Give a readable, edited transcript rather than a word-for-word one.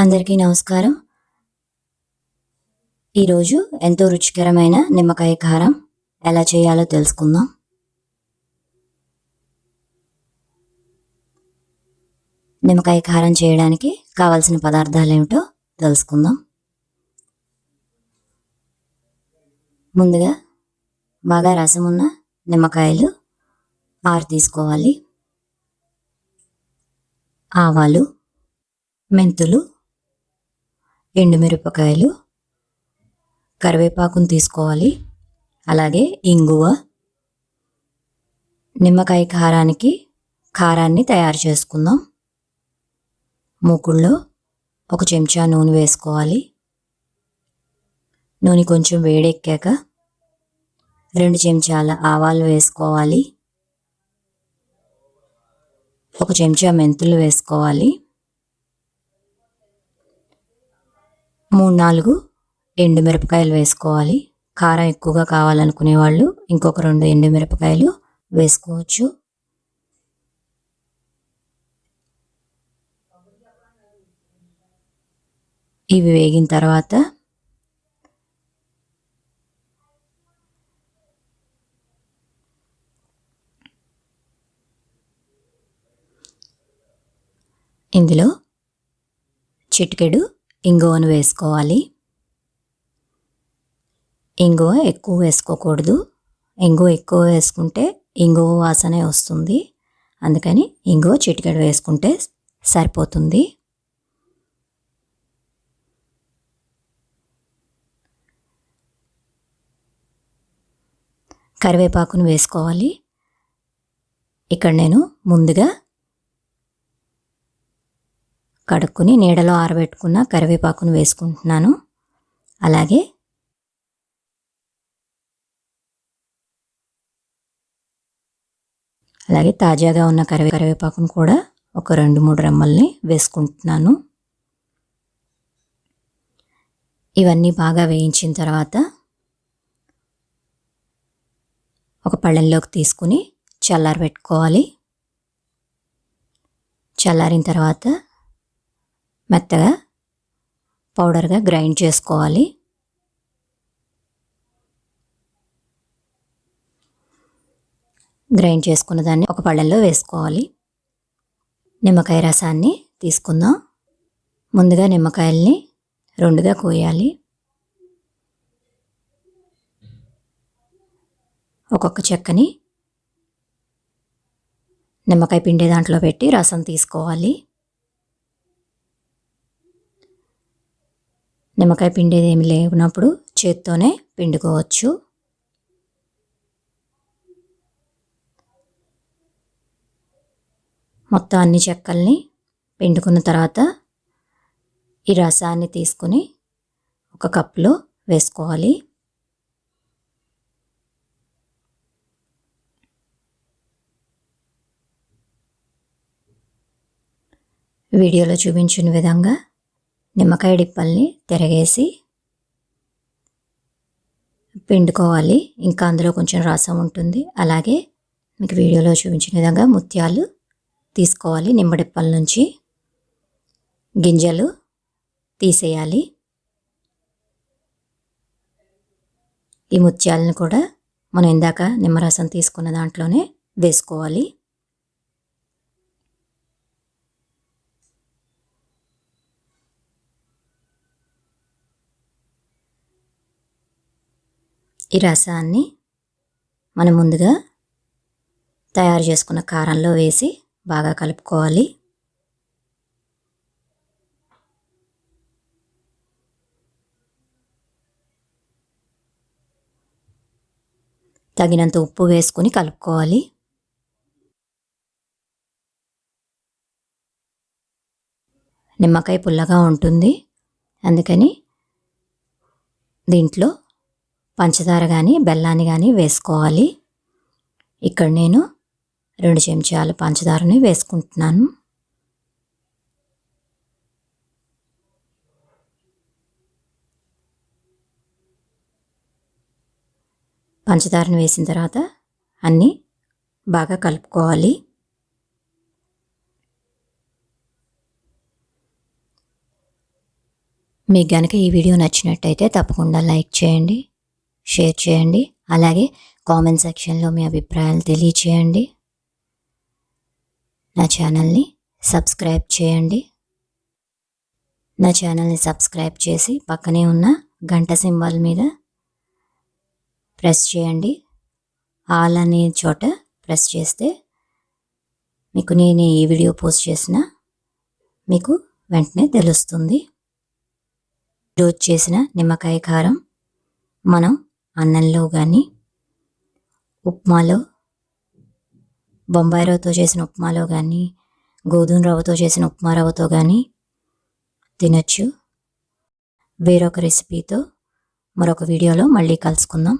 అందరికీ నమస్కారం. ఈరోజు ఎంతో రుచికరమైన నిమ్మకాయ కారం ఎలా చేయాలో తెలుసుకుందాం. నిమ్మకాయ కారం చేయడానికి కావాల్సిన పదార్థాలు ఏమిటో తెలుసుకుందాం. ముందుగా బాగా రసం ఉన్న నిమ్మకాయలు 6 తీసుకోవాలి. ఆవాలు, మెంతులు, ఎండుమిరపకాయలు, కరివేపాకును తీసుకోవాలి. అలాగే ఇంగువ. నిమ్మకాయ కారానికి కారాన్ని తయారు చేసుకుందాం. మూకుళ్ళో 1 చెంచా నూనె వేసుకోవాలి. నూనె కొంచెం వేడెక్కాక 2 చెంచాల ఆవాలు వేసుకోవాలి. 1 చెంచా మెంతులు వేసుకోవాలి. 3-4 ఎండుమిరపకాయలు వేసుకోవాలి. కారం ఎక్కువగా కావాలనుకునే వాళ్ళు ఇంకొక 2 ఎండుమిరపకాయలు వేసుకోవచ్చు. ఇవి వేగిన తర్వాత ఇందులో చిటికెడు ఇంగువను వేసుకోవాలి. ఇంగువ ఎక్కువ వేసుకోకూడదు. ఇంగువ ఎక్కువ వేసుకుంటే ఇంగువ వాసనే వస్తుంది. అందుకని ఇంగువ చిటికెడు వేసుకుంటే సరిపోతుంది. కరివేపాకును వేసుకోవాలి. ఇక్కడ నేను ముందుగా కడుక్కుని నీడలో ఆరబెట్టుకున్న కరివేపాకును వేసుకుంటున్నాను. అలాగే తాజాగా ఉన్న కరివేపాకును కూడా ఒక 2-3 రెమ్మల్ని వేసుకుంటున్నాను. ఇవన్నీ బాగా వేయించిన తర్వాత ఒక పళ్ళెంలోకి తీసుకుని చల్లారబెట్టుకోవాలి. చల్లారిన తర్వాత మెత్తగా పౌడర్గా గ్రైండ్ చేసుకోవాలి. గ్రైండ్ చేసుకున్న దాన్ని ఒక పళ్ళెంలో వేసుకోవాలి. నిమ్మకాయ రసాన్ని తీసుకుందాం. ముందుగా నిమ్మకాయల్ని 2గా కోయాలి. ఒక్కొక్క చెక్కని నిమ్మకాయ పిండే దాంట్లో పెట్టి రసం తీసుకోవాలి. నిమ్మకాయ పిండేది ఏమి లేనప్పుడు చేత్తోనే పిండుకోవచ్చు. మొత్తం అన్ని చెక్కల్ని పిండుకున్న తర్వాత ఈ రసాన్ని తీసుకుని ఒక కప్లో వేసుకోవాలి. వీడియోలో చూపించిన విధంగా నిమ్మకాయ డిప్పల్ని తిరగేసి పిండుకోవాలి. ఇంకా అందులో కొంచెం రసం ఉంటుంది. అలాగే మీకు వీడియోలో చూపించిన విధంగా ముత్యాలు తీసుకోవాలి. నిమ్మడిప్పల నుంచి గింజలు తీసేయాలి. ఈ ముత్యాలను కూడా మనం ఇందాక నిమ్మరసం తీసుకున్న దాంట్లోనే వేసుకోవాలి. ఈ రసాన్ని మనం ముందుగా తయారు చేసుకున్న కారంలో వేసి బాగా కలుపుకోవాలి. తగినంత ఉప్పు వేసుకుని కలుపుకోవాలి. నిమ్మకాయ పుల్లగా ఉంటుంది. అందుకని దీంట్లో పంచదార కానీ బెల్లాన్ని కానీ వేసుకోవాలి. ఇక్కడ నేను 2 చెంచాల పంచదారని వేసుకుంటున్నాను. పంచదారని వేసిన తర్వాత అన్నీ బాగా కలుపుకోవాలి. మీకు గనుక ఈ వీడియో నచ్చినట్టయితే తప్పకుండా లైక్ చేయండి, షేర్ చేయండి, అలాగే కామెంట్ సెక్షన్లో మీ అభిప్రాయాలు తెలియచేయండి. నా ఛానల్ని సబ్స్క్రైబ్ చేయండి. నా ఛానల్ని సబ్స్క్రైబ్ చేసి పక్కనే ఉన్న గంట సింబల్ మీద ప్రెస్ చేయండి. ఆల్ అనే చోట ప్రెస్ చేస్తే మీకు నేను ఏ వీడియో పోస్ట్ చేసినా మీకు వెంటనే తెలుస్తుంది. ఈరోజు చేసిన నిమ్మకాయ కారం మనం అన్నంలో కానీ, ఉప్మాలో, బొంబాయి రవ్వతో చేసిన ఉప్మాలో కానీ, గోధుమ రవ్వతో చేసిన ఉప్మా రవ్వతో కానీ తినచ్చు. వేరొక రెసిపీతో మరొక వీడియోలో మళ్ళీ కలుసుకుందాం.